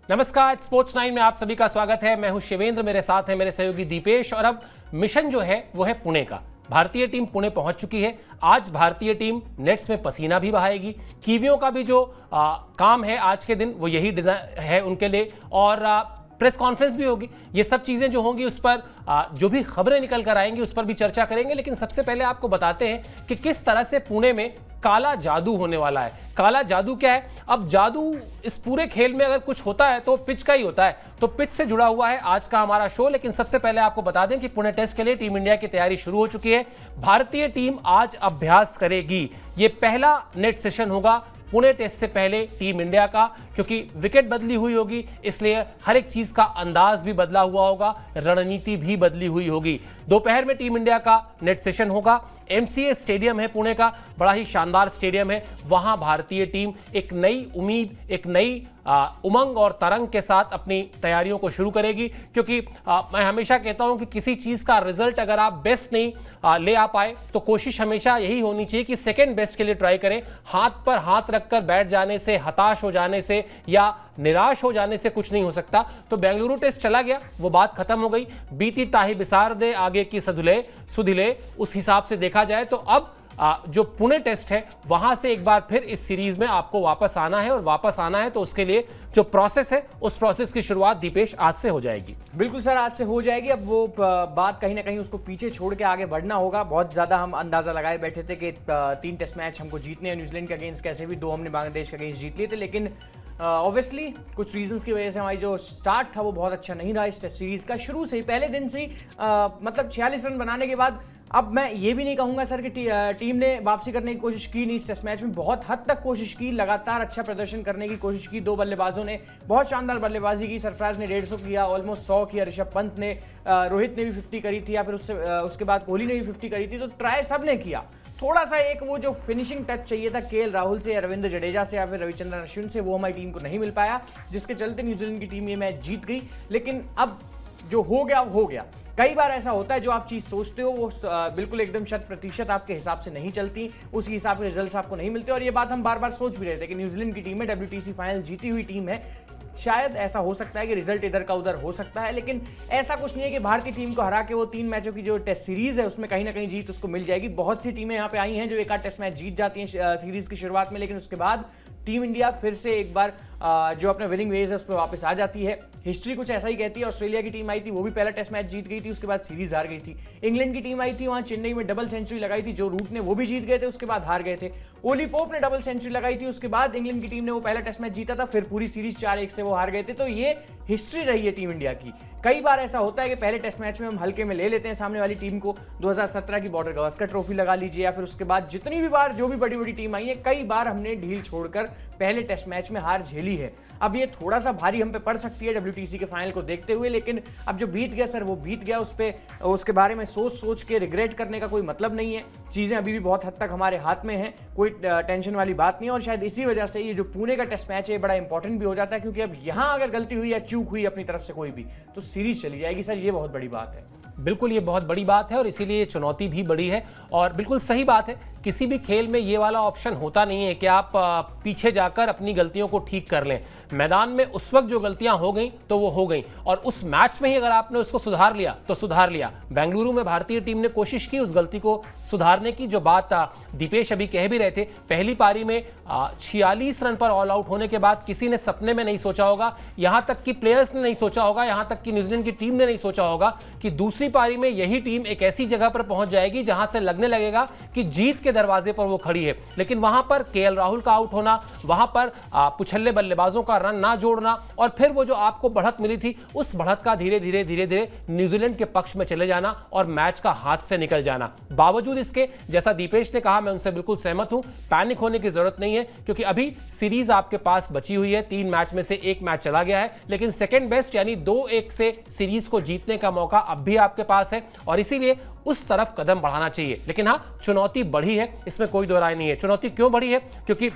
नमस्कार, स्पोर्ट्स 9 में आप सभी का स्वागत है। मैं हूं शिवेंद्र, मेरे साथ है मेरे सहयोगी दीपेश। और अब मिशन जो है वो है पुणे का। भारतीय टीम पुणे पहुंच चुकी है। आज भारतीय टीम नेट्स में पसीना भी बहाएगी। कीवियों का भी जो काम है आज के दिन वो यही डिजाइन है उनके लिए, और प्रेस कॉन्फ्रेंस भी होगी। ये सब चीजें जो होंगी उस पर जो भी खबरें निकल कर आएंगी उस पर भी चर्चा करेंगे। लेकिन सबसे पहले आपको बताते हैं कि किस तरह से पुणे में काला जादू होने वाला है। काला जादू क्या है? अब जादू इस पूरे खेल में अगर कुछ होता है तो पिच का ही होता है। तो पिच से जुड़ा हुआ है आज का हमारा शो। लेकिन सबसे पहले आपको बता दें कि पुणे टेस्ट के लिए टीम इंडिया की तैयारी शुरू हो चुकी है। भारतीय टीम आज अभ्यास करेगी। ये पहला नेट सेशन होगा पुणे टेस्ट से पहले टीम इंडिया का, क्योंकि विकेट बदली हुई होगी, इसलिए हर एक चीज का अंदाज भी बदला हुआ होगा, रणनीति भी बदली हुई होगी। दोपहर में टीम इंडिया का नेट सेशन होगा। एमसीए स्टेडियम है पुणे का, बड़ा ही शानदार स्टेडियम है। वहां भारतीय टीम एक नई उम्मीद, एक नई उमंग और तरंग के साथ अपनी तैयारियों को शुरू करेगी। क्योंकि मैं हमेशा कहता हूं कि किसी चीज का रिजल्ट अगर आप बेस्ट नहीं ले आ पाए तो कोशिश हमेशा यही होनी चाहिए कि सेकंड बेस्ट के लिए ट्राई करें। हाथ पर हाथ रखकर बैठ जाने से, हताश हो जाने से या निराश हो जाने से कुछ नहीं हो सकता। तो बेंगलुरु टेस्ट चला गया, वो बात खत्म हो गई। बीती ताही बिसार दे आगे की सुधिले, उस हिसाब से देखा जाए तो अब जो पुणे टेस्ट है वहां से एक बार फिर इस सीरीज में आपको वापस आना है। और वापस आना है तो उसके लिए जो प्रोसेस है उस प्रोसेस की शुरुआत दीपेश आज से हो जाएगी। बिल्कुल सर, आज से हो जाएगी। अब वो बात कहीं ना कहीं उसको पीछे छोड़ के आगे बढ़ना होगा। बहुत ज्यादा हम अंदाजा लगाए बैठे थे कि 3 टेस्ट मैच हमको जीतने हैं न्यूजीलैंड के अगेंस्ट, कैसे भी 2 हमने बांग्लादेश के अगेंस्ट जीत लिए थे। लेकिन ऑब्वियसली कुछ रीजंस की वजह से हमारी जो स्टार्ट था वो बहुत अच्छा नहीं रहा इस टेस्ट सीरीज का। शुरू से ही, पहले दिन से ही मतलब 46 रन बनाने के बाद, अब मैं ये भी नहीं कहूंगा सर कि टीम ने वापसी करने की कोशिश की नहीं। इस टेस्ट मैच में बहुत हद तक कोशिश की, लगातार अच्छा प्रदर्शन करने की कोशिश की। 2 बल्लेबाजों ने बहुत शानदार बल्लेबाजी की। सरफराज ने 150 किया, ऑलमोस्ट 100 किया। ऋषभ पंत ने, रोहित ने भी 50 करी थी, या फिर उसके बाद कोहली ने भी 50 करी थी। तो ट्राई सब ने किया। थोड़ा सा एक वो जो फिनिशिंग टच चाहिए था केएल राहुल से या रविंद्र जडेजा से या फिर रविचंद्रन अश्विन से, वो हमारी टीम को नहीं मिल पाया, जिसके चलते न्यूजीलैंड की टीम ये मैच जीत गई। लेकिन अब जो हो गया हो गया। कई बार ऐसा होता है जो आप चीज सोचते हो वो बिल्कुल एकदम 100% आपके हिसाब से नहीं चलती, उसी हिसाब के रिजल्ट्स आपको नहीं मिलते। और ये बात हम बार बार सोच भी रहे थे कि न्यूजीलैंड की टीम में WTC फाइनल जीती हुई टीम है, शायद ऐसा हो सकता है कि रिजल्ट इधर का उधर हो सकता है। लेकिन ऐसा कुछ नहीं है कि भारतीय टीम को हरा के वो 3 मैचों की जो टेस्ट सीरीज है उसमें कहीं ना कहीं जीत उसको मिल जाएगी। बहुत सी टीमें यहाँ पे आई हैं जो एक आध टेस्ट मैच जीत जाती हैं सीरीज की शुरुआत में, लेकिन उसके बाद टीम इंडिया फिर से एक बार जो अपने विनिंग वेज है उस पर वापस आ जाती है। हिस्ट्री कुछ ऐसा ही कहती है। ऑस्ट्रेलिया की टीम आई थी, वो भी पहला टेस्ट मैच जीत गई थी, उसके बाद सीरीज हार गई थी। इंग्लैंड की टीम आई थी, वहां चेन्नई में डबल सेंचुरी लगाई थी, जो रूट ने वो भी जीत गए थे, उसके बाद हार गए थे। ओली पोप ने डबल सेंचुरी लगाई थी, उसके बाद इंग्लैंड की टीम ने वो पहला टेस्ट मैच जीता था, फिर पूरी सीरीज 4-1 से वो हार गए थे। तो ये हिस्ट्री रही है टीम इंडिया की। कई बार ऐसा होता है कि पहले टेस्ट मैच में हम हल्के में ले लेते हैं सामने वाली टीम को। 2017 की बॉर्डर गावस्कर ट्रॉफी लगा लीजिए, या फिर उसके बाद जितनी भी बार जो भी बड़ी बड़ी टीम आई है, कई बार हमने ढील छोड़कर पहले टेस्ट मैच में हार झेली है। अब ये थोड़ा सा भारी हम पे पड़ सकती है WTC के फाइनल को देखते हुए, लेकिन अब जो बीत गया सर वो बीत गया। उसके बारे में सोच के रिग्रेट करने का कोई मतलब नहीं है। चीजें अभी भी बहुत हद तक हमारे हाथ में हैं, कोई टेंशन वाली बात नहीं है। और शायद इसी वजह से ये जो पुणे का टेस्ट मैच है बड़ा इंपॉर्टेंट भी हो जाता है, क्योंकि अब यहां अगर गलती हुई या चूक हुई अपनी तरफ से कोई भी, तो सीरीज चली जाएगी सर। ये बहुत बड़ी बात है। बिल्कुल, ये बहुत बड़ी बात है और इसीलिए चुनौती भी बड़ी है। और बिल्कुल सही बात है, किसी भी खेल में ये वाला ऑप्शन होता नहीं है कि आप पीछे जाकर अपनी गलतियों को ठीक कर लें। मैदान में उस वक्त जो गलतियां हो गई तो वो हो गई, और उस मैच में ही अगर आपने उसको सुधार लिया तो सुधार लिया। बेंगलुरु में भारतीय टीम ने कोशिश की उस गलती को सुधारने की। जो बात दीपेश अभी कह भी रहे थे, पहली पारी में 46 रन पर ऑल आउट होने के बाद किसी ने सपने में नहीं सोचा होगा, यहां तक कि प्लेयर्स ने नहीं सोचा होगा, यहां तक कि न्यूजीलैंड की टीम ने नहीं सोचा होगा कि दूसरी पारी में यही टीम एक ऐसी जगह पर पहुंच जाएगी जहां से लगने लगेगा कि जीत के दरवाजे पर वो खड़ी है। लेकिन वहां पर केएल राहुल का आउट होना, वहां पर पुछल्ले बल्लेबाजों का रन ना जोड़ना, और फिर वो जो आपको बढ़त मिली थी उस बढ़त का धीरे धीरे न्यूजीलैंड के पक्ष में चले जाना और मैच का हाथ से निकल जाना। बावजूद इसके, जैसा दीपेश ने कहा, मैं उनसे बिल्कुल सहमत हूं, पैनिक होने की जरूरत नहीं है, क्योंकि अभी सीरीज आपके पास बची हुई है। 3 मैच में से 1 मैच चला गया है, लेकिन सेकंड बेस्ट यानी 2-1 से सीरीज को जीतने का मौका अब भी आपके पास है, और इसीलिए उस तरफ कदम बढ़ाना चाहिए। लेकिन हाँ, चुनौती बढ़ी है, इसमें कोई दो राय नहीं है। चुनौती क्यों बढ़ी है? क्योंकि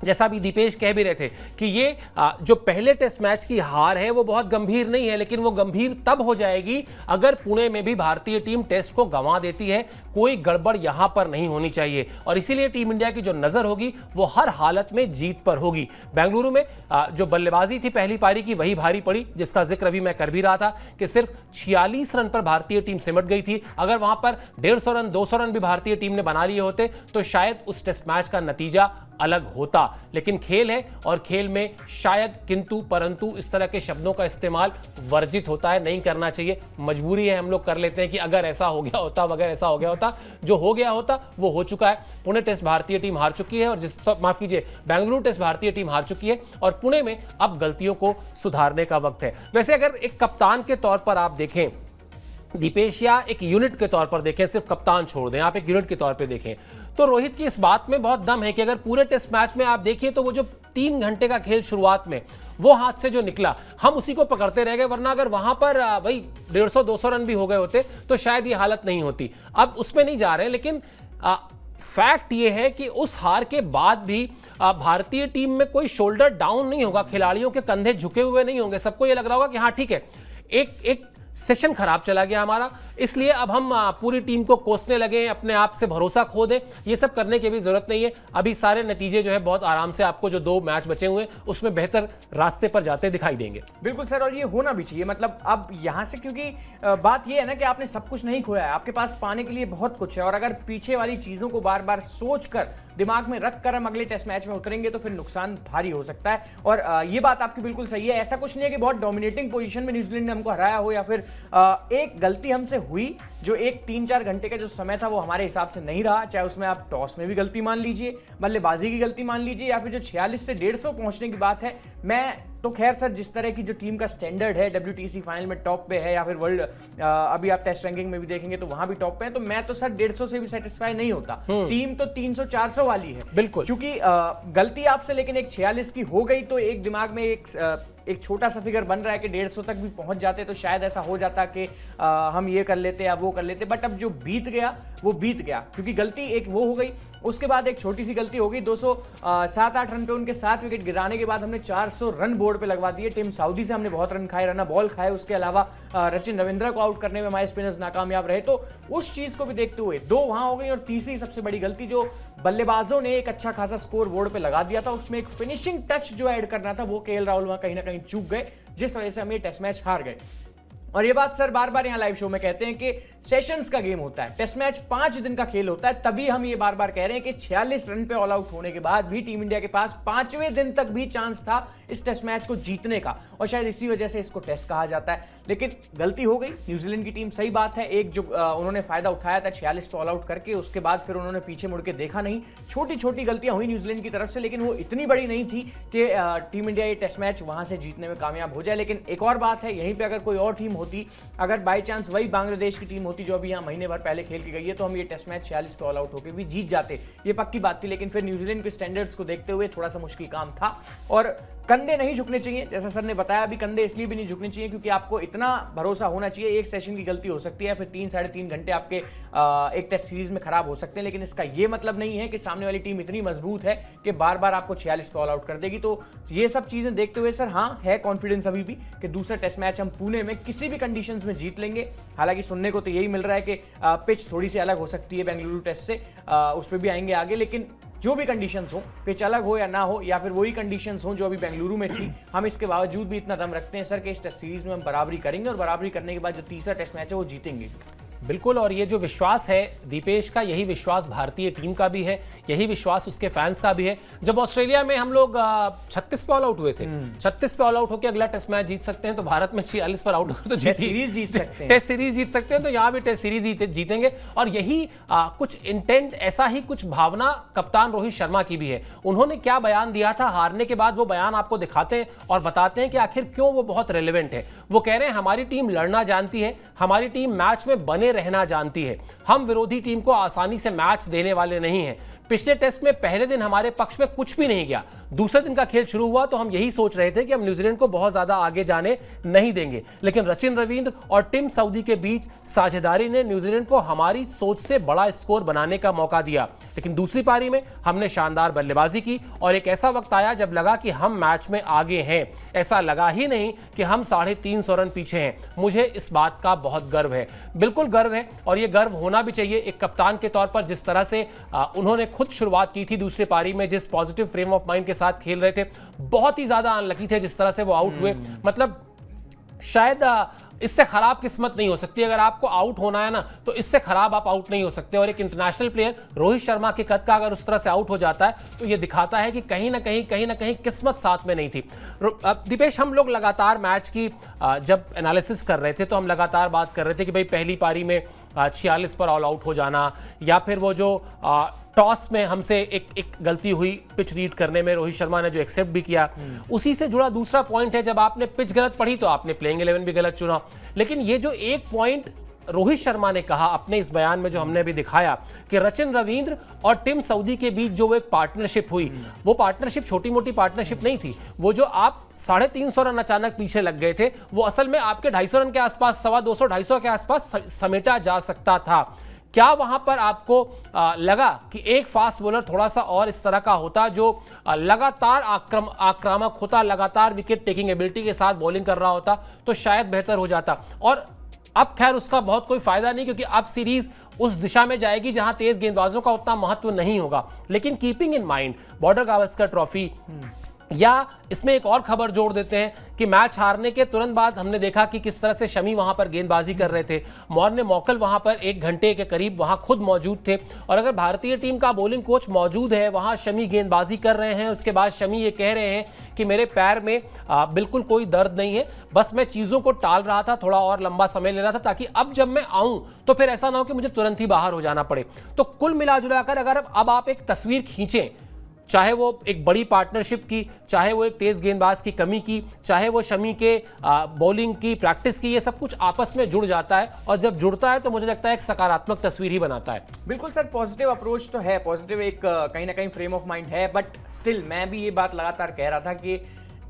जैसा अभी दीपेश कह भी रहे थे कि ये जो पहले टेस्ट मैच की हार है वो बहुत गंभीर नहीं है, लेकिन वो गंभीर तब हो जाएगी अगर पुणे में भी भारतीय टीम टेस्ट को गंवा देती है। कोई गड़बड़ यहां पर नहीं होनी चाहिए और इसीलिए टीम इंडिया की जो नजर होगी वो हर हालत में जीत पर होगी। बेंगलुरु में जो बल्लेबाजी थी पहली पारी की वही भारी पड़ी, जिसका जिक्र अभी मैं कर भी रहा था कि सिर्फ 46 रन पर भारतीय टीम सिमट गई थी। अगर वहां पर 150 रन 200 रन भी भारतीय टीम ने बना लिए होते तो शायद उस टेस्ट मैच का नतीजा अलग होता। लेकिन खेल है और खेल में शायद किंतु परंतु इस तरह के शब्दों का इस्तेमाल वर्जित होता है, नहीं करना चाहिए। मजबूरी है, हम लोग कर लेते हैं कि अगर ऐसा हो गया होता, अगर ऐसा हो गया होता। जो हो गया होता वो हो चुका है। पुणे टेस्ट भारतीय टीम हार चुकी है और माफ कीजिए, बेंगलुरु टेस्ट भारतीय टीम हार चुकी है और पुणे में अब गलतियों को सुधारने का वक्त है। वैसे अगर एक कप्तान के तौर पर आप देखें दीपेश, या एक यूनिट के तौर पर देखें, सिर्फ कप्तान छोड़ दें, आप एक यूनिट के तौर पे देखें, तो रोहित की इस बात में बहुत दम है कि अगर पूरे टेस्ट मैच में आप देखिए तो वो जो 3 घंटे का खेल शुरुआत में वो हाथ से जो निकला हम उसी को पकड़ते रह गए, वरना अगर वहां पर वही 150-200 रन भी हो गए होते तो शायद ये हालत नहीं होती। अब उसमें नहीं जा रहे हैं, लेकिन फैक्ट ये है कि उस हार के बाद भी भारतीय टीम में कोई शोल्डर डाउन नहीं होगा, खिलाड़ियों के कंधे झुके हुए नहीं होंगे। सबको ये लग रहा होगा कि हाँ ठीक है, एक सेशन खराब चला गया हमारा, इसलिए अब हम पूरी टीम को कोसने लगे, अपने आप से भरोसा खो दें। ये सब करने की भी जरूरत नहीं है। अभी सारे नतीजे जो है बहुत आराम से आपको जो 2 मैच बचे हुए हैं उसमें बेहतर रास्ते पर जाते दिखाई देंगे। बिल्कुल सर, और ये होना भी चाहिए। मतलब अब यहां से, क्योंकि बात ये है ना कि आपने सब कुछ नहीं खोया है, आपके पास पाने के लिए बहुत कुछ है और अगर पीछे वाली चीजों को बार बार सोच कर दिमाग में रख कर हम अगले टेस्ट मैच में उतरेंगे तो फिर नुकसान भारी हो सकता है। और ये बात आपकी बिल्कुल सही है। ऐसा कुछ नहीं है कि बहुत डोमिनेटिंग पोजीशन में न्यूजीलैंड ने हमको हराया हो या फिर एक गलती हमसे हुई जो एक 3-4 घंटे का जो समय था वो हमारे हिसाब से नहीं रहा, चाहे उसमें आप टॉस में भी गलती मान लीजिए, बल्लेबाजी की गलती मान लीजिए, या फिर जो 46 से 150 पहुंचने की बात है। मैं तो खैर सर, जिस तरह की जो टीम का स्टैंडर्ड है, WTC फाइनल में टॉप पे है या फिर वर्ल्ड अभी आप टेस्ट रैंकिंग में भी देखेंगे तो वहां भी टॉप पे है, तो मैं तो सर 150 से भी सेटिस्फाई नहीं होता। टीम तो 300-400 वाली है बिल्कुल, क्योंकि गलती आपसे लेकिन एक 46 की हो गई तो एक दिमाग में एक छोटा सा फिगर बन रहा है कि 150 तक भी पहुंच जाते तो शायद ऐसा हो जाता कि हम ये कर लेते या वो कर लेते। बट अब जो बीत गया वो बीत गया, क्योंकि गलती एक वो हो गई, उसके बाद एक छोटी सी गलती हो गई। 207-8 रन पे उनके 7 विकेट गिराने के बाद हमने 400 रन बोर्ड पे लगवा दिए। टीम साउदी से हमने बहुत रन खाए, रना बॉल खाए, उसके अलावा रचिन रविंद्रा को आउट करने में हमारे स्पिनर्स नाकामयाब रहे। तो उस चीज को भी देखते हुए 2 वहां हो गई और तीसरी सबसे बड़ी गलती जो बल्लेबाजों ने एक अच्छा खासा स्कोर बोर्ड पे लगा दिया था, उसमें एक फिनिशिंग टच जो ऐड करना था वो केएल राहुल वहां कहीं ना कहीं चूक गए, जिस वजह से हम ये टेस्ट मैच हार गए। और ये बात सर बार बार यहाँ लाइव शो में कहते हैं कि सेशंस का गेम होता है, टेस्ट मैच 5 दिन का खेल होता है, तभी हम ये बार बार कह रहे हैं कि 46 रन पे ऑल आउट होने के बाद भी टीम इंडिया के पास 5वें दिन तक भी चांस था इस टेस्ट मैच को जीतने का, और शायद इसी वजह से इसको टेस्ट कहा जाता है। लेकिन गलती हो गई न्यूजीलैंड की टीम, सही बात है। एक जो उन्होंने फायदा उठाया था 46 पे ऑल आउट करके, उसके बाद फिर उन्होंने पीछे मुड़ के देखा नहीं। छोटी छोटी गलतियां हुई न्यूजीलैंड की तरफ से, लेकिन वो इतनी बड़ी नहीं थी कि टीम इंडिया ये टेस्ट मैच वहां से जीतने में कामयाब हो जाए। लेकिन एक और बात है, यहीं पर अगर कोई और टीम होती, अगर बाई चांस वही बांग्लादेश की टीम होती जो अभी यहाँ महीने भर पहले खेल के गई है, तो हम ये टेस्ट मैच 46 पे ऑल आउट होकर भी जीत जाते, ये पक्की बात थी। लेकिन फिर न्यूजीलैंड के स्टैंडर्ड्स को देखते हुए थोड़ा सा मुश्किल काम था और कंधे नहीं झुकने चाहिए, जैसा सर ने बताया। अभी कंधे इसलिए भी नहीं झुकने चाहिए क्योंकि आपको इतना भरोसा होना चाहिए, एक सेशन की गलती हो सकती है, फिर 3-3.5 घंटे आपके एक टेस्ट सीरीज में खराब हो सकते हैं, लेकिन इसका ये मतलब नहीं है कि सामने वाली टीम इतनी मजबूत है कि बार बार आपको 46 पे ऑल आउट कर देगी। तो ये सब चीजें देखते हुए सर हाँ है कॉन्फिडेंस अभी भी कि दूसरा टेस्ट मैच हम पुणे में किसी भी कंडीशंस में जीत लेंगे। हालांकि सुनने को तो यही मिल रहा है कि पिच थोड़ी सी अलग हो सकती है बेंगलुरु टेस्ट से, उस पर भी आएंगे आगे, लेकिन जो भी कंडीशंस हो, पिच अलग हो या ना हो या फिर वही कंडीशंस हो जो अभी बेंगलुरु में थी, हम इसके बावजूद भी इतना दम रखते हैं सर कि इस टेस्ट सीरीज में हम बराबरी करेंगे और बराबरी करने के बाद जो तीसरा टेस्ट मैच है वो जीतेंगे। बिल्कुल, और ये जो विश्वास है दीपेश का, यही विश्वास भारतीय टीम का भी है, यही विश्वास उसके फैंस का भी है। जब ऑस्ट्रेलिया में हम लोग 36 पे ऑल आउट हुए थे, 36 पे ऑल आउट होकर अगला टेस्ट मैच जीत सकते हैं, तो भारत में 46 पर आउट होकर तो टेस्ट सीरीज जीत सकते हैं, टेस्ट सीरीज जीत सकते हैं, तो यहाँ भी टेस्ट सीरीज जीतेंगे। और यही कुछ इंटेंट, ऐसा ही कुछ भावना कप्तान रोहित शर्मा की भी है। उन्होंने क्या बयान दिया था हारने के बाद, वो बयान आपको दिखाते हैं और बताते हैं कि आखिर क्यों वो बहुत रेलेवेंट है। वो कह रहे हैं हमारी टीम लड़ना जानती है, हमारी टीम मैच में बने रहना जानती है, हम विरोधी टीम को आसानी से मैच देने वाले नहीं हैं। पिछले टेस्ट में पहले दिन हमारे पक्ष में कुछ भी नहीं गया, दूसरे दिन का खेल शुरू हुआ तो हम यही सोच रहे थे कि हम न्यूजीलैंड को बहुत ज्यादा आगे जाने नहीं देंगे, लेकिन रचिन रविंद्र और टिम साउदी के बीच साझेदारी ने न्यूजीलैंड को हमारी सोच से बड़ा स्कोर बनाने का मौका दिया। लेकिन दूसरी पारी में हमने शानदार बल्लेबाजी की और एक ऐसा वक्त आया जब लगा कि हम मैच में आगे हैं। ऐसा लगा ही नहीं कि हम 350 रन पीछे हैं। मुझे इस बात का बहुत गर्व है, बिल्कुल गर्व है, और यह गर्व होना भी चाहिए एक कप्तान के तौर पर। जिस तरह से उन्होंने खुद शुरुआत की थी दूसरी पारी में, जिस पॉजिटिव फ्रेम ऑफ माइंड के साथ खेल रहे थे, बहुत ही ज्यादा अनलकी थे जिस तरह से वो आउट हुए। मतलब शायद इससे खराब किस्मत नहीं हो सकती। अगर आपको आउट होना है ना तो इससे खराब आप आउट नहीं हो सकते। और एक इंटरनेशनल प्लेयर रोहित शर्मा के कद का अगर उस तरह से आउट हो जाता है तो यह दिखाता है कि कहीं ना कहीं किस्मत साथ में नहीं थी। दीपेश, हम लोग लगातार मैच की जब एनालिसिस कर रहे थे तो हम लगातार बात कर रहे थे कि भाई पहली पारी में 46 पर ऑल आउट हो जाना, या फिर वो जो टॉस में हमसे एक गलती हुई पिच रीड करने में, रोहित शर्मा ने जो एक्सेप्ट भी किया, उसी से जुड़ा दूसरा पॉइंट है जब आपने पिच गलत पढ़ी तो आपने प्लेइंग 11 भी गलत चुना। लेकिन ये जो एक पॉइंट रोहित शर्मा ने कहा अपने इस बयान में जो हमने अभी दिखाया कि रचिन रविंद्र और टिम साउदी के बीच जो एक पार्टनरशिप हुई, वो पार्टनरशिप छोटी मोटी पार्टनरशिप नहीं थी। वो जो आप 350 रन अचानक पीछे लग गए थे, वो असल में आपके 250 रन के आसपास, 250 के आसपास समेटा जा सकता था। क्या वहां पर आपको लगा कि एक फास्ट बॉलर थोड़ा सा और इस तरह का होता जो लगातार आक्रामक होता, लगातार विकेट टेकिंग एबिलिटी के साथ बॉलिंग कर रहा होता, तो शायद बेहतर हो जाता। और अब खैर उसका बहुत कोई फायदा नहीं, क्योंकि अब सीरीज उस दिशा में जाएगी जहां तेज गेंदबाजों का उतना महत्व नहीं होगा। लेकिन keeping in mind border Gavaskar trophy, या इसमें एक और खबर जोड़ देते हैं कि मैच हारने के तुरंत बाद हमने देखा कि किस तरह से शमी वहां पर गेंदबाजी कर रहे थे। मॉर्ने मॉकल वहां पर 1 घंटे के करीब वहां खुद मौजूद थे, और अगर भारतीय टीम का बॉलिंग कोच मौजूद है, वहां शमी गेंदबाजी कर रहे हैं, उसके बाद शमी ये कह रहे हैं कि मेरे पैर में बिल्कुल कोई दर्द नहीं है, बस मैं चीज़ों को टाल रहा था, थोड़ा और लंबा समय ले रहा था ताकि अब जब मैं आऊं तो फिर ऐसा ना हो कि मुझे तुरंत ही बाहर हो जाना पड़े। तो कुल मिलाजुलाकर अगर अब आप एक तस्वीर खींचें, चाहे वो एक बड़ी पार्टनरशिप की, चाहे वो एक तेज गेंदबाज की कमी की, चाहे वो शमी के बॉलिंग की प्रैक्टिस की, ये सब कुछ आपस में जुड़ जाता है, और जब जुड़ता है तो मुझे लगता है एक सकारात्मक तस्वीर ही बनाता है। बिल्कुल सर, पॉजिटिव अप्रोच तो है, पॉजिटिव एक कहीं ना कहीं फ्रेम ऑफ माइंड है, बट स्टिल मैं भी ये बात लगातार कह रहा था कि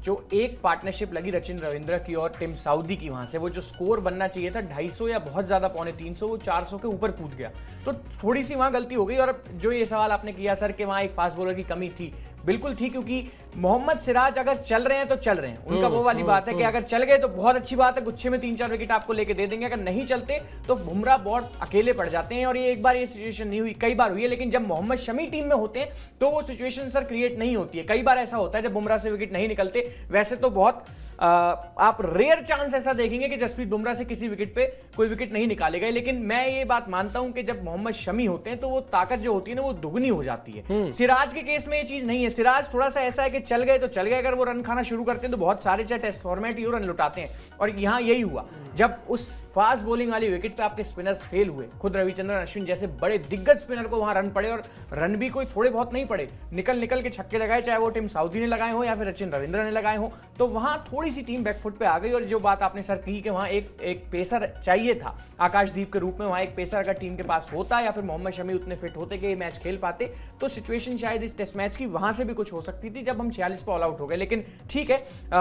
जो एक पार्टनरशिप लगी रचिन रविंद्र की और टिम साउदी की, वहां से वो जो स्कोर बनना चाहिए था 250 या बहुत ज्यादा 250, वो 400 के ऊपर कूद गया, तो थोड़ी सी वहां गलती हो गई। और जो ये सवाल आपने किया सर कि वहां एक फास्ट बॉलर की कमी थी, बिल्कुल थी, क्योंकि मोहम्मद सिराज अगर चल रहे हैं तो चल रहे हैं, उनका वो वाली बात है कि अगर चल गए तो बहुत अच्छी बात है, गुच्छे में 3-4 विकेट आपको लेके दे देंगे, अगर नहीं चलते तो बुमराह बहुत अकेले पड़ जाते हैं। और ये एक बार ये सिचुएशन नहीं हुई, कई बार हुई है, लेकिन जब मोहम्मद शमी टीम में होते हैं तो वो सिचुएशन सर क्रिएट नहीं होती है। कई बार ऐसा होता है जब बुमराह से विकेट नहीं निकलते, वैसे तो बहुत आप रेयर चांस ऐसा देखेंगे कि जसप्रीत बुमराह से किसी विकेट पे कोई विकेट नहीं निकाले गए, लेकिन मैं ये बात मानता हूं कि जब मोहम्मद शमी होते हैं तो वो ताकत जो होती है ना वो दुगनी हो जाती है। सिराज के केस में ये चीज नहीं है। सिराज थोड़ा सा ऐसा है कि चल गए तो चल गए, अगर वो रन खाना शुरू करते हैं तो बहुत सारे चाहे टेस्ट फॉर्मेट ही रन लुटाते हैं, और यहां यही हुआ जब उस फास्ट बॉलिंग वाली विकेट पे आपके स्पिनर्स फेल हुए। खुद रविचंद्रन अश्विन जैसे बड़े दिग्गज स्पिनर को वहां रन पड़े, और रन भी कोई थोड़े बहुत नहीं पड़े, निकल के छक्के लगाए, चाहे वो टिम साउदी ने लगाए हो या फिर रचिन रविंद्र ने लगाए हो, तो वहां थोड़ी सी टीम बैकफुट पे आ गई। और जो बात आपने सर की कि वहां एक पेसर चाहिए था आकाशदीप के रूप में, वहां एक पेसर अगर टीम के पास होता या फिर मोहम्मद शमी उतने फिट होते कि ये मैच खेल पाते, तो सिचुएशन शायद इस टेस्ट मैच की वहां से भी कुछ हो सकती थी जब हम 46 पर ऑल आउट हो गए। लेकिन ठीक है,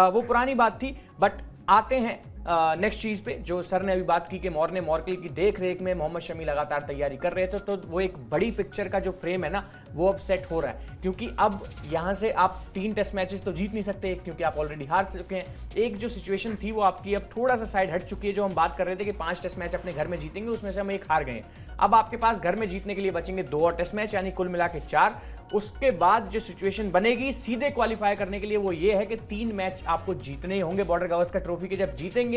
वो पुरानी बात थी। बट आते हैं नेक्स्ट चीज पे, जो सर ने अभी बात की कि मॉर्ने मॉर्कल की देख रेख में मोहम्मद शमी लगातार तैयारी कर रहे थे, तो वो एक बड़ी पिक्चर का जो फ्रेम है ना वो अब सेट हो रहा है, क्योंकि अब यहां से आप 3 टेस्ट मैचेस तो जीत नहीं सकते, क्योंकि आप ऑलरेडी हार चुके हैं। एक जो सिचुएशन थी वो आपकी अब थोड़ा सा साइड हट चुकी है। जो हम बात कर रहे थे कि 5 टेस्ट मैच अपने घर में जीतेंगे, उसमें से हम 1 हार गए। अब आपके पास घर में जीतने के लिए बचेंगे 2 और टेस्ट मैच, यानी कुल मिला के 4। उसके बाद जो सिचुएशन बनेगी सीधे क्वालिफाई करने के लिए वो ये है कि 3 मैच आपको जीतने होंगे बॉर्डर गावस्कर ट्रॉफी के। जब जीतेंगे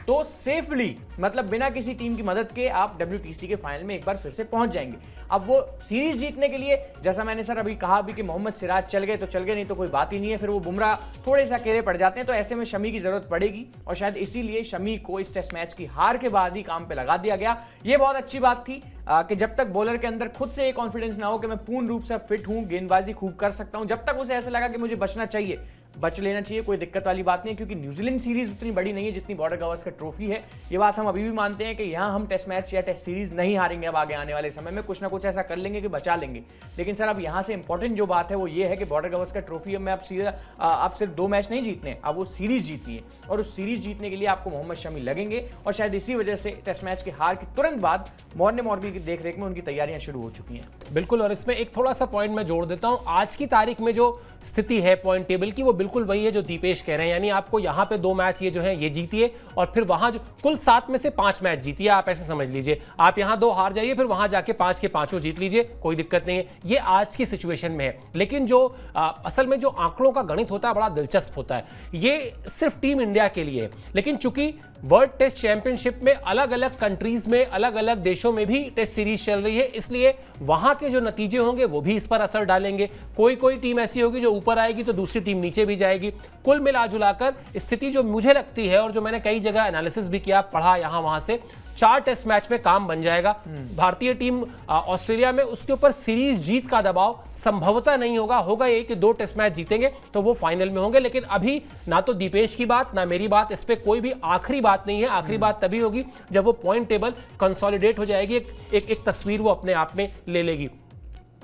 तो सेफली, मतलब बिना किसी टीम की मदद के, आप WTC के फाइनल में एक बार फिर से पहुंच जाएंगे। अब वो सीरीज जीतने के लिए, जैसा मैंने सर अभी कहा भी कि मोहम्मद सिराज चल गए तो चल गए, नहीं तो कोई बात ही नहीं है, फिर वो बुमराह थोड़े से अकेले पड़ जाते हैं, तो ऐसे में शमी की जरूरत पड़ेगी, और शायद इसीलिए शमी को इस टेस्ट मैच की हार के बाद ही काम पे लगा दिया गया। ये बहुत अच्छी बात थी कि जब तक बॉलर के अंदर खुद से ये कॉन्फिडेंस ना हो कि मैं पूर्ण रूप से फिट हूं, गेंदबाजी खूब कर सकता हूं, जब तक उसे ऐसा लगा कि मुझे बचना चाहिए, बच लेना चाहिए, कोई दिक्कत वाली बात नहीं है, क्योंकि न्यूजीलैंड सीरीज उतनी बड़ी नहीं है जितनी बॉर्डर गावस्कर ट्रॉफी है। ये बात हम अभी भी मानते हैं कि यहाँ हम टेस्ट मैच या टेस्ट सीरीज नहीं हारेंगे, अब आगे आने वाले समय में कुछ ना कुछ ऐसा कर लेंगे कि बचा लेंगे। लेकिन सर अब यहाँ से इंपॉर्टेंट जो बात है वो ये है कि बॉर्डर गावस्कर ट्रॉफी में आप सिर्फ 2 मैच नहीं जीतने, अब वो सीरीज जीतनी है, और उस सीरीज जीतने के लिए आपको मोहम्मद शमी लगेंगे, और शायद इसी वजह से टेस्ट मैच के हार के तुरंत बाद मॉर्ने मॉर्गल की देखरेख में उनकी तैयारियां शुरू हो चुकी हैं। बिल्कुल, और इसमें एक थोड़ा सा पॉइंट मैं जोड़ देता हूं, आज की तारीख में जो स्थिति है पॉइंट टेबल की वो बिल्कुल वही है जो दीपेश कह रहे हैं, यानी आपको यहां पे 2 मैच ये जो है ये जीतिए, और फिर वहां जो कुल 7 में से 5 मैच जीतिए, आप ऐसे समझ लीजिए, आप यहां 2 हार जाइए, फिर वहां जाके 5 के 5 जीत लीजिए, कोई दिक्कत नहीं है। ये आज की सिचुएशन में है। लेकिन जो असल में जो आंकड़ों का गणित होता है बड़ा दिलचस्प होता है। ये सिर्फ टीम इंडिया के लिए है, लेकिन चूंकि वर्ल्ड टेस्ट चैंपियनशिप में अलग अलग कंट्रीज में अलग अलग देशों में भी टेस्ट सीरीज चल रही है, इसलिए वहां के जो नतीजे होंगे वो भी इस पर असर डालेंगे। कोई टीम ऐसी होगी जो ऊपर आएगी तो दूसरी टीम नीचे भी जाएगी। कुल मिलाजुलाकर स्थिति जो मुझे लगती है, और जो मैंने कई जगह एनालिसिस भी किया, पढ़ा यहां वहां से, 4 टेस्ट मैच में काम बन जाएगा। भारतीय टीम ऑस्ट्रेलिया में उसके ऊपर सीरीज जीत का दबाव संभवतः नहीं होगा ये कि 2 टेस्ट मैच जीतेंगे तो वो फाइनल में होंगे। लेकिन अभी ना तो दीपेश की बात ना मेरी बात, इस पे कोई भी आखिरी बात नहीं है। आखिरी बात तभी होगी जब वो पॉइंट टेबल कंसोलिडेट हो जाएगी, एक तस्वीर वो अपने आप में ले लेगी।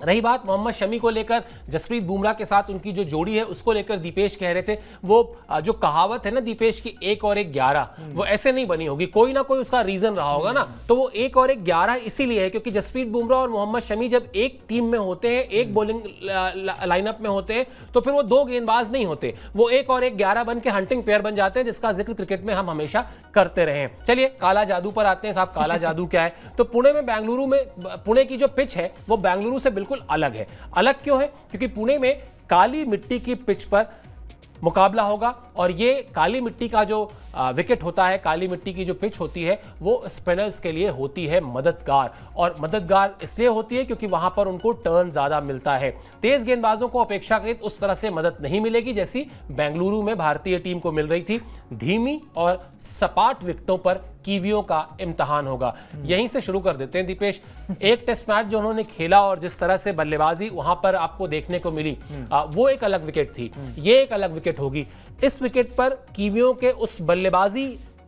रही बात मोहम्मद शमी को लेकर, जसप्रीत बुमराह के साथ उनकी जो जोड़ी है उसको लेकर दीपेश कह रहे थे, वो जो कहावत है ना दीपेश की 1 और 1 11, वो ऐसे नहीं बनी होगी, कोई ना कोई उसका रीजन रहा होगा ना। तो वो 1 और 1 11 इसीलिए है क्योंकि जसप्रीत बुमराह और मोहम्मद शमी जब एक टीम में होते हैं, एक बॉलिंग लाइनअप में होते हैं, तो फिर वो 2 गेंदबाज नहीं होते, वो 1 और 1 11 बन के हंटिंग पेयर बन जाते हैं, जिसका जिक्र क्रिकेट में हम हमेशा करते रहे हैं। चलिए काला जादू पर आते हैं साहब। काला जादू क्या है? तो पुणे की जो पिच है वो बेंगलुरु से बिल्कुल अलग है। अलग क्यों है? क्योंकि पुणे में काली मिट्टी की पिच पर मुकाबला होगा, और ये काली मिट्टी का जो विकेट होता है, काली मिट्टी की जो पिच होती है वो स्पिनर्स के लिए होती है मददगार, और मददगार इसलिए होती है क्योंकि वहां पर उनको टर्न ज्यादा मिलता है। तेज गेंदबाजों को अपेक्षाकृत उस तरह से मदद नहीं मिलेगी जैसी बेंगलुरु में भारतीय टीम को मिल रही थी। धीमी और सपाट विकेटों पर कीवियों का इम्तिहान होगा। यहीं से शुरू कर देते हैं दीपेश। एक टेस्ट मैच जो उन्होंने खेला और जिस तरह से बल्लेबाजी वहां पर आपको देखने को मिली, वो एक अलग विकेट थी, ये एक अलग विकेट होगी। इस विकेट पर कीवियों के उस बल्लेबाजी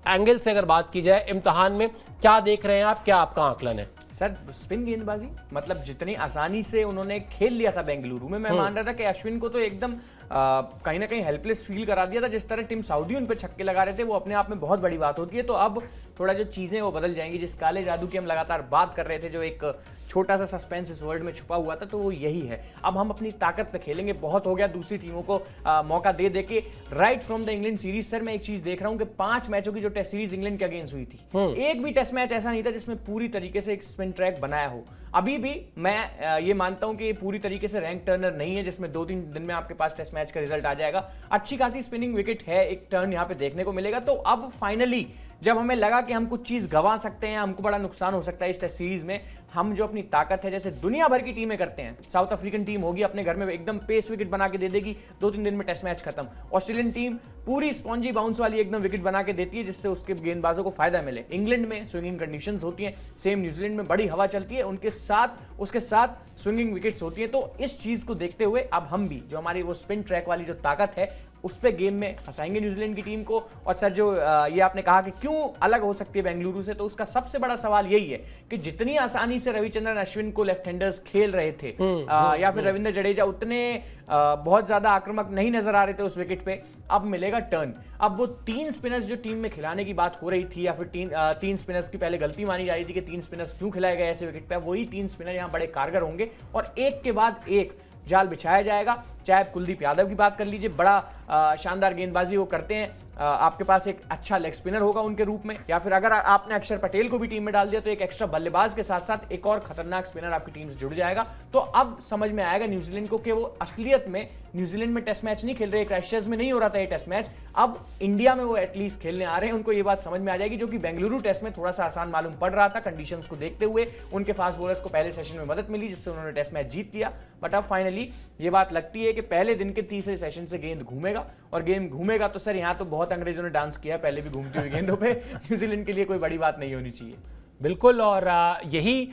एंगल से अगर बात की जाए, इम्तिहान में क्या देख रहे हैं आप, क्या आपका आकलन है? सर स्पिन गेंदबाजी, मतलब जितनी आसानी से उन्होंने खेल लिया था बेंगलुरु में, मैं मान रहा था कि अश्विन को तो एकदम कहीं ना कहीं हेल्पलेस फील करा दिया था। जिस तरह टीम सऊदी उन पे छक्के लगा रहे थे वो अपने आप में बहुत बड़ी बात होती है। तो अब थोड़ा जो चीजें वो बदल जाएंगी। जिस काले जादू की हम लगातार बात कर रहे थे, जो एक छोटा सा सस्पेंस इस वर्ल्ड में छुपा हुआ था, तो वो यही है। अब हम अपनी ताकत पे खेलेंगे। बहुत हो गया दूसरी टीमों को मौका दे दे के। Right from the England series sir, मैं एक चीज देख रहा हूं कि 5 मैचों की जो टेस्ट सीरीज इंग्लैंड के अगेंस्ट हुई थी, एक भी टेस्ट मैच ऐसा नहीं था जिसमें पूरी तरीके से एक स्पिन ट्रैक बनाया हो। अभी भी मैं ये मानता हूं कि ये पूरी तरीके से रैंक टर्नर नहीं है जिसमें 2-3 दिन में आपके पास टेस्ट मैच का रिजल्ट आ जाएगा। अच्छी खासी स्पिनिंग विकेट है, एक टर्न यहां पे देखने को मिलेगा। तो अब फाइनली जब हमें लगा कि हम कुछ चीज गंवा सकते हैं, हमको बड़ा नुकसान हो सकता है इस टेस्ट सीरीज में, हम जो अपनी ताकत है, जैसे दुनिया भर की टीमें करते हैं, साउथ अफ्रीकन टीम होगी अपने घर में एकदम पेस विकेट बना के दे देगी, 2-3 दिन में टेस्ट मैच खत्म। ऑस्ट्रेलियन टीम पूरी स्पॉन्जी बाउंस वाली एकदम विकेट बना के देती है जिससे उसके गेंदबाजों को फायदा मिले। इंग्लैंड में स्विंगिंग कंडीशंस होती हैं, सेम न्यूजीलैंड में बड़ी हवा चलती है, उसके साथ स्विंगिंग विकेट्स होती हैं। तो इस चीज को देखते हुए अब हम भी जो हमारी वो स्पिन ट्रैक वाली जो ताकत है उस पे गेम में फंसाएंगे न्यूजीलैंड की टीम को। और सर जो ये आपने कहा कि क्यों अलग हो सकती है बेंगलुरु से, तो उसका सबसे बड़ा सवाल यही है कि जितनी आसानी से रविचंद्रन अश्विन को लेफ्ट हैंडर्स खेल रहे थे या फिर रविंद्र जडेजा उतने बहुत ज्यादा आक्रामक नहीं नजर आ रहे थे उस विकेट पे, अब मिलेगा टर्न। अब वो 3 स्पिनर्स जो टीम में खिलाने की बात हो रही थी, या फिर 3 स्पिनर्स की पहले गलती मानी जा रही थी कि 3 स्पिनर्स क्यों खिलाए गए ऐसे विकेट पे, वही 3 स्पिनर यहां बड़े कारगर होंगे और एक के बाद एक जाल बिछाया जाएगा। चाहे आप कुलदीप यादव की बात कर लीजिए, बड़ा शानदार गेंदबाजी वो करते हैं, आपके पास एक अच्छा लेग स्पिनर होगा उनके रूप में, या फिर अगर आपने अक्षर पटेल को भी टीम में डाल दिया तो एक एक्स्ट्रा बल्लेबाज के साथ साथ एक और खतरनाक स्पिनर आपकी टीम से जुड़ जाएगा। तो अब समझ में आएगा न्यूजीलैंड को कि वो असलियत में न्यूजीलैंड में टेस्ट मैच नहीं खेल रहे, क्राइस्टचर्च में नहीं हो रहा था ये टेस्ट मैच, अब इंडिया में वो एटलीस्ट खेलने आ रहे हैं। उनको ये बात समझ में आ जाएगी, जो कि बेंगलुरु टेस्ट में थोड़ा सा आसान मालूम पड़ रहा था कंडीशंस को देखते हुए। उनके फास्ट बॉलर्स को पहले सेशन में मदद मिली जिससे उन्होंने टेस्ट मैच जीत लिया। बट अब फाइनली ये बात लगती है कि पहले दिन के तीसरे सेशन से गेंद घूमेगा, और गेंद घूमेगा तो सर यहाँ तो बहुत अंग्रेजों ने डांस किया पहले भी घूमती हुई गेंदों पे। न्यूजीलैंड के लिए कोई बड़ी बात नहीं होनी चाहिए। बिल्कुल, और यही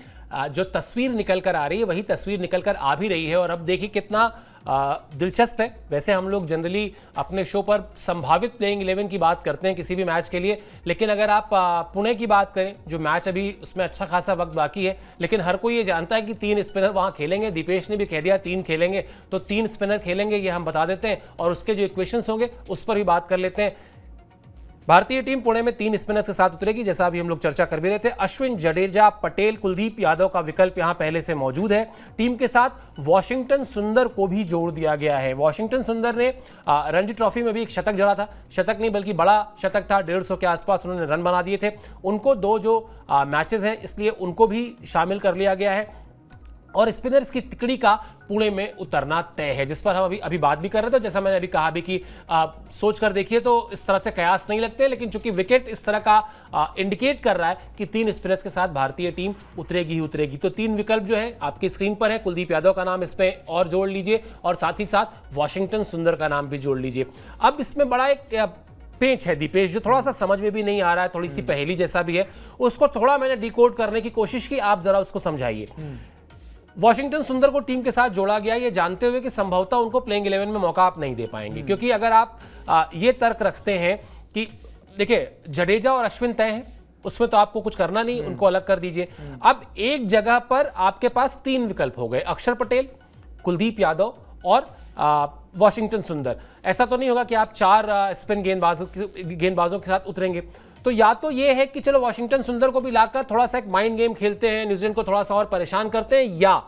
जो तस्वीर निकल कर आ रही है वही तस्वीर निकल कर आ भी रही है। और अब देखिए कितना दिलचस्प है। वैसे हम लोग जनरली अपने शो पर संभावित प्लेइंग 11 की बात करते हैं किसी भी मैच के लिए, लेकिन अगर आप पुणे की बात करें, जो मैच अभी उसमें अच्छा खासा वक्त बाकी है, लेकिन हर कोई ये जानता है कि 3 स्पिनर वहां खेलेंगे। दीपेश ने भी कह दिया 3 खेलेंगे, तो 3 स्पिनर खेलेंगे ये हम बता देते हैं, और उसके जो इक्वेशंस होंगे उस पर भी बात कर लेते हैं। भारतीय टीम पुणे में 3 स्पिनर्स के साथ उतरेगी, जैसा अभी हम लोग चर्चा कर भी रहे थे। अश्विन, जडेजा, पटेल, कुलदीप यादव का विकल्प यहां पहले से मौजूद है। टीम के साथ वॉशिंगटन सुंदर को भी जोड़ दिया गया है। वॉशिंगटन सुंदर ने रणजी ट्रॉफी में भी एक शतक जड़ा था, शतक नहीं बल्कि बड़ा शतक था, 150 के आसपास उन्होंने रन बना दिए थे। उनको 2 जो मैचेस हैं इसलिए उनको भी शामिल कर लिया गया है। और स्पिनर्स की तिकड़ी का पुणे में उतरना तय है, जिस पर हम अभी बात भी कर रहे थे। जैसा मैंने अभी कहा भी कि सोच कर देखिए तो इस तरह से कयास नहीं लगते, लेकिन चूंकि विकेट इस तरह का इंडिकेट कर रहा है कि 3 स्पिनर्स के साथ भारतीय टीम उतरेगी ही उतरेगी। तो 3 विकल्प जो है आपकी स्क्रीन पर है। कुलदीप यादव का नाम इसमें और जोड़ लीजिए, और साथ ही साथ वॉशिंगटन सुंदर का नाम भी जोड़ लीजिए। अब इसमें बड़ा एक पेंच है दीपेश, जो थोड़ा सा समझ में भी नहीं आ रहा है, थोड़ी सी पहेली जैसा भी है, उसको थोड़ा मैंने डिकोड करने की कोशिश की, आप जरा उसको समझाइए। वॉशिंगटन सुंदर को टीम के साथ जोड़ा गया ये जानते हुए कि संभवतः उनको प्लेइंग 11 में मौका आप नहीं दे पाएंगे, क्योंकि अगर आप ये तर्क रखते हैं कि देखिए जडेजा और अश्विन तय हैं, उसमें तो आपको कुछ करना नहीं, उनको अलग कर दीजिए। अब एक जगह पर आपके पास 3 विकल्प हो गए, अक्षर पटेल, कुलदीप यादव और वॉशिंगटन सुंदर। ऐसा तो नहीं होगा कि आप 4 स्पिन गेंदबाजों के साथ उतरेंगे। तो या तो ये है कि चलो वॉशिंगटन सुंदर को भी लाकर थोड़ा सा एक माइंड गेम खेलते हैं, न्यूजीलैंड को थोड़ा सा और परेशान करते हैं, या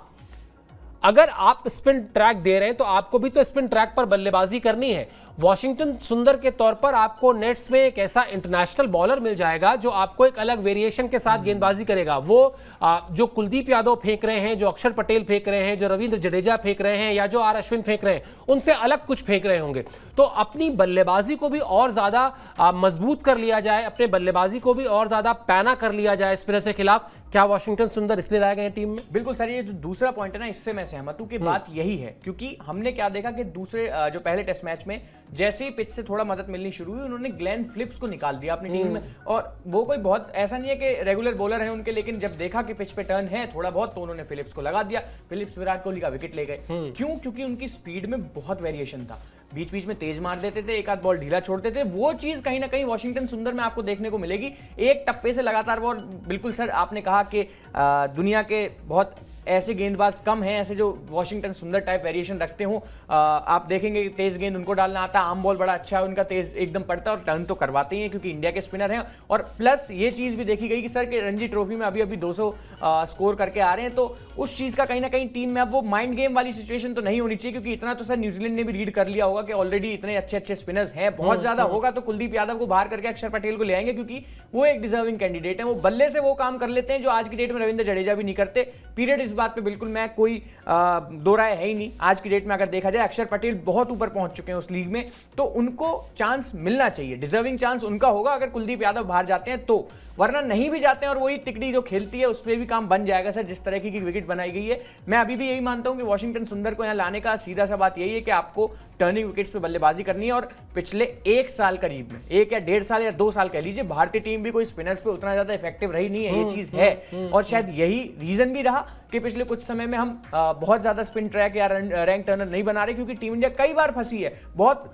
अगर आप स्पिन ट्रैक दे रहे हैं तो आपको भी तो स्पिन ट्रैक पर बल्लेबाजी करनी है। वॉशिंगटन सुंदर के तौर पर आपको नेट्स में एक ऐसा इंटरनेशनल बॉलर मिल जाएगा जो आपको एक अलग वेरिएशन के साथ गेंदबाजी करेगा। वो जो कुलदीप यादव फेंक रहे हैं, जो अक्षर पटेल फेंक रहे हैं, जो रविंद्र जडेजा फेंक रहे हैं, या जो आर अश्विन फेंक रहे हैं, उनसे अलग कुछ फेंक रहे होंगे। तो अपनी बल्लेबाजी को भी और ज्यादा मजबूत कर लिया जाए, अपने बल्लेबाजी को भी और ज्यादा पैना कर लिया जाए स्पिनर के खिलाफ। क्या वॉशिंगटन सुंदर इसलिए लाए गए टीम में? बिल्कुल सर, ये जो दूसरा पॉइंट है ना, इससे मैं सहमत हूं कि बात यही है, क्योंकि हमने क्या देखा कि दूसरे जो पहले टेस्ट मैच में जैसे ही पिच से थोड़ा मदद मिलनी शुरू हुई, उन्होंने ग्लेन फिलिप्स को निकाल दिया अपनी टीम में। और वो कोई बहुत ऐसा नहीं है कि रेगुलर बॉलर है उनके, लेकिन जब देखा कि पिच पे टर्न है थोड़ा बहुत, तो उन्होंने फिलिप्स को लगा दिया। फिलिप्स विराट कोहली का विकेट ले गए। क्यों? क्योंकि उनकी स्पीड में बहुत वेरिएशन था, बीच बीच में तेज मार देते थे, एक आध बॉल ढीला छोड़ते थे। वो चीज कहीं ना कहीं वॉशिंगटन सुंदर में आपको देखने को मिलेगी, एक टप्पे से लगातार वो। और बिल्कुल सर, आपने कहा कि दुनिया के बहुत ऐसे गेंदबाज कम हैं ऐसे जो वॉशिंगटन सुंदर टाइप वेरिएशन रखते हो। आप देखेंगे तेज गेंद उनको डालना आता है, आम बॉल बड़ा अच्छा है उनका, तेज एकदम पड़ता है, और टर्न तो करवाते ही हैं क्योंकि इंडिया के स्पिनर हैं। और प्लस ये चीज भी देखी गई कि सर के रणजी ट्रॉफी में अभी 200 स्कोर करके आ रहे हैं, तो उस चीज का कहीं ना कहीं टीम में अब वो माइंड गेम वाली सिचुएशन तो नहीं होनी चाहिए, क्योंकि इतना तो सर न्यूजीलैंड ने भी रीड कर लिया होगा कि ऑलरेडी इतने अच्छे अच्छे स्पिनर्स हैं। बहुत ज्यादा होगा तो कुलदीप यादव को बाहर करके अक्षर पटेल को ले आएंगे, क्योंकि वो एक डिजर्विंग कैंडिडेट है। वो बल्ले से वो काम कर लेते हैं जो आज की डेट में रविंद्र जडेजा भी नहीं करते। पीरियड इस बात पे बिल्कुल मैं कोई दो राय है ही नहीं। आज की डेट में अगर देखा जाए, अक्षर पटेल बहुत ऊपर पहुंच चुके हैं उस लीग में, तो उनको चांस मिलना चाहिए। डिजर्विंग चांस उनका होगा अगर कुलदीप यादव बाहर जाते हैं तो, वरना नहीं भी जाते हैं और वही तिकड़ी जो खेलती है उसमें भी काम बन जाएगा सर, जिस तरह की विकेट बनाई गई है। मैं अभी भी यही मानता हूं कि वॉशिंगटन सुंदर को यहां लाने का सीधा सा बात यही है कि आपको टर्निंग विकेट्स पे बल्लेबाजी करनी है। और पिछले 1 साल करीब में, 1 या 1.5 साल या 2 साल कह लीजिए, भारतीय टीम भी कोई स्पिनर्स पे उतना ज्यादा इफेक्टिव रही नहीं है, ये चीज है। और शायद यही रीजन भी रहा कि पिछले कुछ समय में हम बहुत ज्यादा स्पिन ट्रैक या रैंक टर्नर नहीं बना रहे, क्योंकि टीम इंडिया कई बार फंसी है। बहुत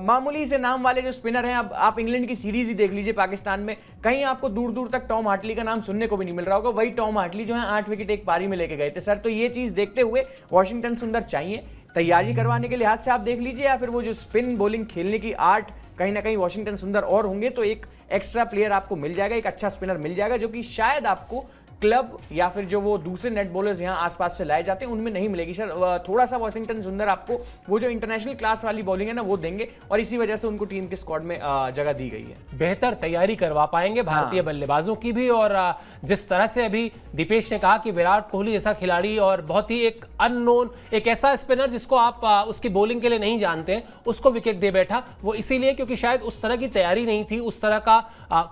मामूली से नाम वाले जो स्पिनर हैं, अब आप इंग्लैंड की सीरीज ही देख लीजिए पाकिस्तान में, कहीं आपको दूर दूर तक टॉम हार्टली का नाम सुनने को भी नहीं मिल रहा होगा। वही टॉम हार्टली जो है 8 विकेट एक पारी में लेके गए थे सर। तो ये चीज देखते हुए वॉशिंगटन सुंदर चाहिए तैयारी करवाने के लिहाज से, आप देख लीजिए, या फिर वो जो स्पिन बॉलिंग खेलने की आर्ट कहीं ना कहीं वॉशिंगटन सुंदर और होंगे तो एक एक्स्ट्रा प्लेयर आपको मिल जाएगा, एक अच्छा स्पिनर मिल जाएगा, जो कि शायद आपको क्लब या फिर जो वो दूसरे नेट बॉलर्स यहाँ आसपास से लाए जाते हैं उनमें नहीं मिलेगी सर। थोड़ा सा वॉशिंगटन सुंदर आपको वो जो इंटरनेशनल क्लास वाली बॉलिंग है ना वो देंगे, और इसी वजह से उनको टीम के स्क्वाड में जगह दी गई है। बेहतर तैयारी करवा पाएंगे भारतीय बल्लेबाजों की भी। और जिस तरह से अभी दीपेश ने कहा कि विराट कोहली जैसा खिलाड़ी और बहुत ही एक अननोन, एक ऐसा स्पिनर जिसको आप उसकी बॉलिंग के लिए नहीं जानते हैं, उसको विकेट दे बैठा, वो इसीलिए क्योंकि शायद उस तरह की तैयारी नहीं थी, उस तरह का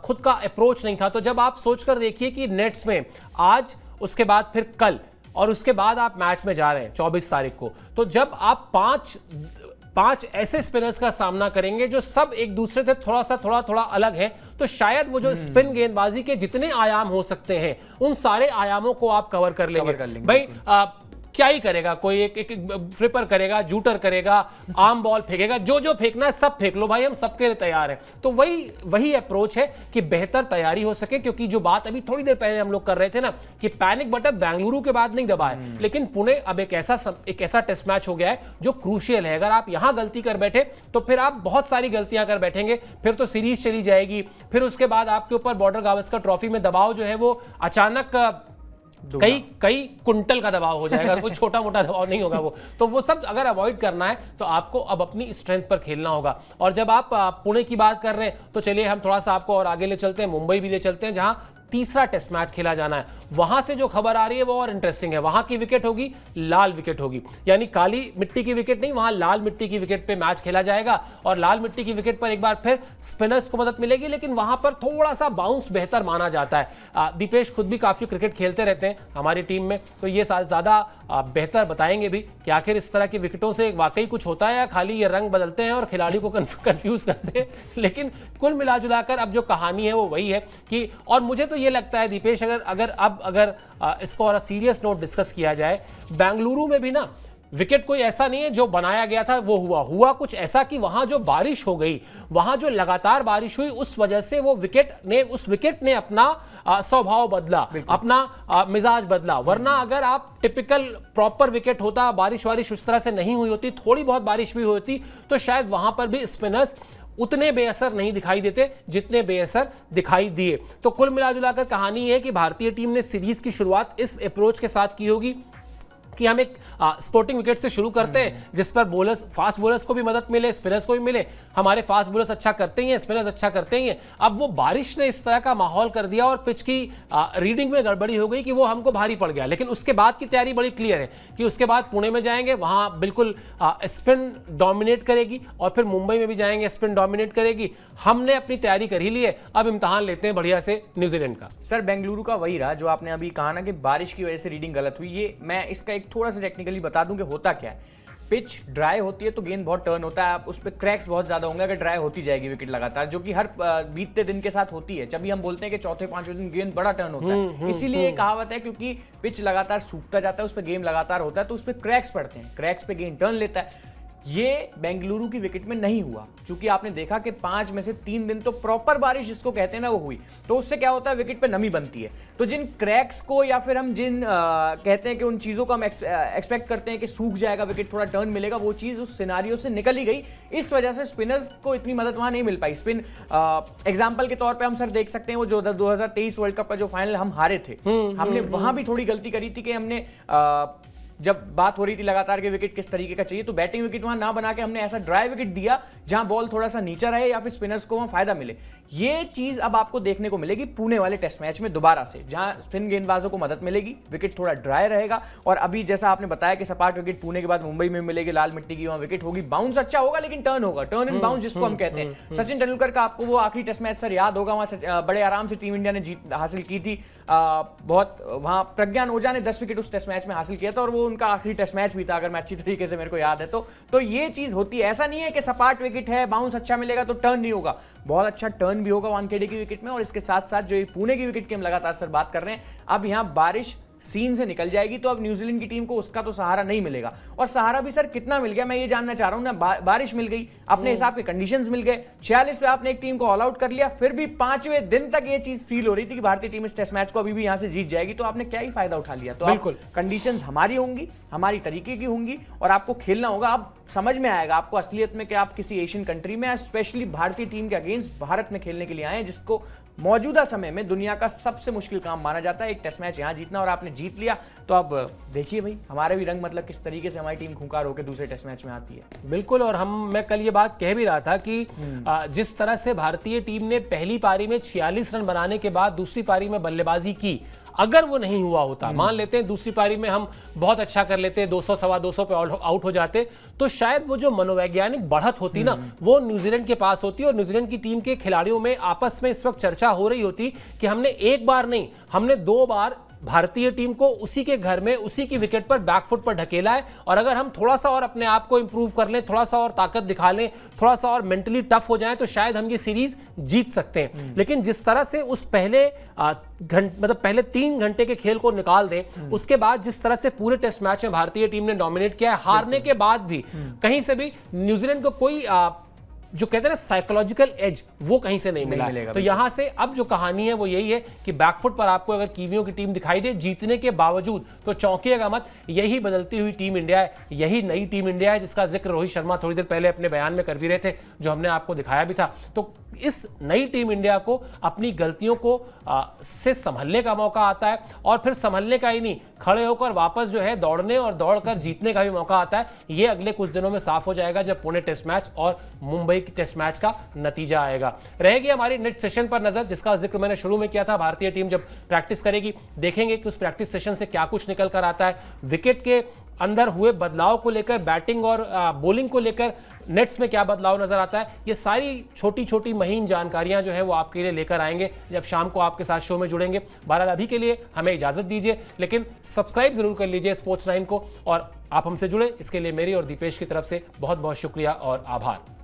खुद का अप्रोच नहीं था। तो जब आप सोचकर देखिए कि नेट्स में आज, उसके बाद फिर कल, और उसके बाद आप मैच में जा रहे हैं 24 तारीख को, तो जब आप 5 5 ऐसे स्पिनर्स का सामना करेंगे जो सब एक दूसरे से थोड़ा अलग हैं, तो शायद वो जो स्पिन गेंदबाजी के जितने आयाम हो सकते हैं उन सारे आयामों को आप कवर कर लेंगे। भाई क्या ही करेगा, कोई एक फ्लिपर करेगा, जूटर करेगा, आर्म बॉल फेंकेगा, जो फेंकना है सब फेंक लो भाई, हम सबके लिए तैयार हैं। तो वही अप्रोच है कि बेहतर तैयारी हो सके, क्योंकि जो बात अभी थोड़ी देर पहले हम लोग कर रहे थे ना कि पैनिक बटन बेंगलुरु के बाद नहीं दबा है, लेकिन पुणे अब एक ऐसा टेस्ट मैच हो गया है जो क्रूशियल है। अगर आप यहां गलती कर बैठे तो फिर आप बहुत सारी गलतियां कर बैठेंगे, फिर तो सीरीज चली जाएगी, फिर उसके बाद आपके ऊपर बॉर्डर गावस्कर ट्रॉफी में दबाव जो है वो अचानक कई कुंटल का दबाव हो जाएगा, कोई छोटा मोटा दबाव नहीं होगा वो। तो वो सब अगर अवॉइड करना है तो आपको अब अपनी स्ट्रेंथ पर खेलना होगा। और जब आप पुणे की बात कर रहे हैं तो चलिए हम थोड़ा सा आपको और आगे ले चलते हैं, मुंबई भी ले चलते हैं जहां तीसरा टेस्ट मैच खेला जाना है। वहां से जो खबर आ रही है वो और इंटरेस्टिंग है। वहां की विकेट होगी लाल विकेट होगी, यानी काली मिट्टी की विकेट नहीं, वहां लाल मिट्टी की विकेट पे मैच खेला जाएगा। और लाल मिट्टी की विकेट पर एक बार फिर स्पिनर्स को मदद मिलेगी, लेकिन वहां पर थोड़ा सा बाउंस बेहतर माना जाता है। दीपेश खुद भी काफी क्रिकेट खेलते रहते हैं हमारी टीम में, तो ये ज्यादा बेहतर बताएंगे भी कि आखिर इस तरह की विकेटों से वाकई कुछ होता है या खाली ये रंग बदलते हैं और खिलाड़ी को कंफ्यूज करते हैं। लेकिन कुल मिला जुलाकर अब जो कहानी है वो वही है कि, और मुझे तो ये लगता है दीपेश, अगर इसको और सीरियस नोट डिस्कस किया जाए, बेंगलुरु में भी ना विकेट कोई ऐसा नहीं है जो बनाया गया था वो हुआ कुछ ऐसा कि वहां जो बारिश हो गई, वहां जो लगातार बारिश हुई, उस वजह से वो उस विकेट ने अपना स्वभाव बदला, अपना मिजाज बदला। वरना अगर आप टिपिकल प्रॉपर विकेट होता, बारिश उस तरह से नहीं हुई होती, थोड़ी बहुत बारिश भी होती, तो शायद वहां पर भी स्पिनर्स उतने बेअसर नहीं दिखाई देते जितने बेअसर दिखाई दिए। तो कुल मिलाजुलाकर कहानी है कि भारतीय टीम ने सीरीज की शुरुआत इस अप्रोच के साथ की होगी कि हम एक स्पोर्टिंग विकेट से शुरू करते हैं जिस पर बॉलर्स, फास्ट बॉलर्स को भी मदद मिले, स्पिनर्स को भी मिले। हमारे फास्ट बॉलर्स अच्छा करते ही हैं, स्पिनर्स अच्छा करते ही हैं। अब वो बारिश ने इस तरह का माहौल कर दिया और पिच की रीडिंग में गड़बड़ी हो गई कि वो हमको भारी पड़ गया। लेकिन उसके बाद की तैयारी बड़ी क्लियर है कि उसके बाद पुणे में जाएंगे, वहां बिल्कुल स्पिन डोमिनेट करेगी, और फिर मुंबई में भी जाएंगे, स्पिन डोमिनेट करेगी। हमने अपनी तैयारी कर ही ली है, अब इम्तिहान लेते हैं बढ़िया से न्यूजीलैंड का। सर बेंगलुरु का वही रहा जो आपने अभी कहा ना कि बारिश की वजह से रीडिंग गलत हुई। ये मैं इसका एक थोड़ा सा टेक्निकली बता दूं कि होता क्या है। पिच ड्राई होती है तो गेंद बहुत टर्न होता है, आप उस पर क्रैक्स बहुत ज्यादा होंगे अगर ड्राई होती जाएगी विकेट लगातार, जो कि हर बीतते दिन के साथ होती है। जब भी हम बोलते हैं कि चौथे पांचवें दिन गेंद बड़ा टर्न होता है, इसीलिए ये कहावत है, क्योंकि पिच लगातार सूखता जाता है, उस पर गेम लगातार होता है, तो उस पर क्रैक्स पड़ते हैं, क्रैक्स पे गेंद टर्न लेता है। ये बेंगलुरु की विकेट में नहीं हुआ, क्योंकि आपने देखा कि 5 में से 3 दिन तो प्रॉपर बारिश जिसको कहते हैं ना वो हुई। तो उससे क्या होता है, विकेट पे नमी बनती है। तो जिन क्रैक्स को या फिर हम जिन कहते हैं कि उन चीज़ों को हम एक्सपेक्ट करते हैं कि सूख जाएगा विकेट, थोड़ा टर्न मिलेगा, वो चीज़ उस सिनारियो से निकल ही गई। इस वजह से स्पिनर्स को इतनी मदद वहां नहीं मिल पाई। स्पिन एग्जाम्पल के तौर पर हम सर देख सकते हैं वो जो 2023 वर्ल्ड कप का जो फाइनल हम हारे थे, हमने वहां भी थोड़ी गलती करी थी कि हमने जब बात हो रही थी लगातार के विकेट किस तरीके का चाहिए, तो बैटिंग विकेट वहां ना बना के हमने ऐसा ड्राई विकेट दिया जहां बॉल थोड़ा सा नीचा रहे या फिर स्पिनर्स को वहां फायदा मिले। ये चीज अब आपको देखने को मिलेगी पुणे वाले टेस्ट मैच में दोबारा से, जहां स्पिन गेंदबाजों को मदद मिलेगी, विकेट थोड़ा ड्राई रहेगा। और अभी जैसा आपने बताया कि सपाट विकेट पुणे के बाद मुंबई में मिलेगी, लाल मिट्टी की वहां विकेट होगी, बाउंस अच्छा होगा लेकिन टर्न होगा, टर्न एंड बाउंस जिसको हम कहते हैं। सचिन तेंदुलकर का आपको वो आखिरी टेस्ट मैच सर याद होगा, वहां बड़े आराम से टीम इंडिया ने जीत हासिल की थी। बहुत वहां प्रज्ञान ओझा ने 10 विकेट उस टेस्ट मैच में हासिल किया था और वो उनका आखिरी टेस्ट मैच भी था, अगर मैं अच्छी तरीके से मेरे को याद है तो ये चीज होती है। ऐसा नहीं है कि सपाट विकेट है, बाउंस अच्छा मिलेगा तो टर्न नहीं होगा, बहुत अच्छा टर्न भी होगा वानखेड़े की विकेट में। और इसके साथ साथ जो पुणे की विकेट की हम लगातार सर बात कर रहे हैं, अब यहां बारिश सीन से निकल जाएगी तो अब न्यूजीलैंड की टीम को उसका तो सहारा नहीं मिलेगा। और सहारा भी सर कितना मिल गया मैं ये जानना चाह रहा हूं ना। बारिश मिल गई, अपने हिसाब के कंडीशंस मिल गए, 46 पे आपने एक टीम को ऑल आउट कर लिया, फिर भी 5वें दिन तक ये चीज फील हो रही थी कि भारतीय टीम इस टेस्ट मैच को अभी भी यहां से जीत जाएगी, तो आपने क्या ही फायदा उठा लिया। तो बिल्कुल कंडीशंस हमारी होंगी, हमारी तरीके की होंगी और आपको खेलना होगा। अब समझ में आएगा आपको असलियत में कि आप किसी एशियन कंट्री में, स्पेशली भारतीय टीम के अगेंस्ट भारत में खेलने के लिए आए हैं, जिसको मौजूदा समय में दुनिया का सबसे मुश्किल काम माना जाता है, एक टेस्ट मैच यहां जीतना, और आपने जीत लिया। तो अब देखिए भाई हमारे भी रंग मतलब किस तरीके से हमारी टीम खूंखार होकर दूसरे टेस्ट मैच में आती है। बिल्कुल, और मैं कल ये बात कह भी रहा था कि जिस तरह से भारतीय टीम ने पहली पारी में 46 रन बनाने के बाद दूसरी पारी में बल्लेबाजी की, अगर वो नहीं हुआ होता, मान लेते हैं दूसरी पारी में हम बहुत अच्छा कर लेते, 200 सवा 200 पे आउट हो जाते, तो शायद वो जो मनोवैज्ञानिक बढ़त होती ना, वो न्यूजीलैंड के पास होती और न्यूजीलैंड की टीम के खिलाड़ियों में आपस में इस वक्त चर्चा हो रही होती कि हमने एक बार नहीं, हमने 2 बार भारतीय टीम को उसी के घर में उसी की विकेट पर बैकफुट पर ढकेला है, और अगर हम थोड़ा सा और अपने आप को इंप्रूव कर लें, थोड़ा सा और ताकत दिखा लें, थोड़ा सा और मेंटली टफ हो जाएं, तो शायद हम ये सीरीज जीत सकते हैं। लेकिन जिस तरह से उस पहले पहले 3 घंटे के खेल को निकाल दें, उसके बाद जिस तरह से पूरे टेस्ट मैच में भारतीय टीम ने डोमिनेट किया है, हारने के बाद भी कहीं से भी न्यूजीलैंड को कोई जो कहते हैं ना साइकोलॉजिकल एज, वो कहीं से नहीं मिला। तो यहां से अब जो कहानी है वो यही है कि बैकफुट पर आपको अगर कीवियों की टीम दिखाई दे जीतने के बावजूद, तो चौंकिएगा मत। यही बदलती हुई टीम इंडिया है, यही नई टीम इंडिया है, जिसका जिक्र रोहित शर्मा थोड़ी देर पहले अपने बयान में कर भी रहे थे, जो हमने आपको दिखाया भी था। तो इस नई टीम इंडिया को अपनी गलतियों को से संभलने का मौका आता है, और फिर संभलने का ही नहीं, खड़े होकर वापस जो है दौड़ने और दौड़कर जीतने का भी मौका आता है। ये अगले कुछ दिनों में साफ हो जाएगा जब पुणे टेस्ट मैच और मुंबई की टेस्ट मैच का नतीजा आएगा। रहेगी हमारी नेक्स्ट सेशन पर नजर, जिसका जिक्र मैंने शुरू में किया था। भारतीय टीम जब प्रैक्टिस करेगी, देखेंगे कि उस प्रैक्टिस सेशन से क्या कुछ निकल कर आता है। विकेट के अंदर हुए बदलाव को लेकर, बैटिंग और बॉलिंग को लेकर नेट्स में क्या बदलाव नजर आता है, ये सारी छोटी छोटी महीन जानकारियां जो है वो आपके लिए लेकर आएंगे जब शाम को आपके साथ शो में जुड़ेंगे। बहरहाल अभी के लिए हमें इजाजत दीजिए, लेकिन सब्सक्राइब जरूर कर लीजिए स्पोर्ट्स 9 को, और आप हमसे जुड़े इसके लिए मेरी और दीपेश की तरफ से बहुत बहुत शुक्रिया और आभार।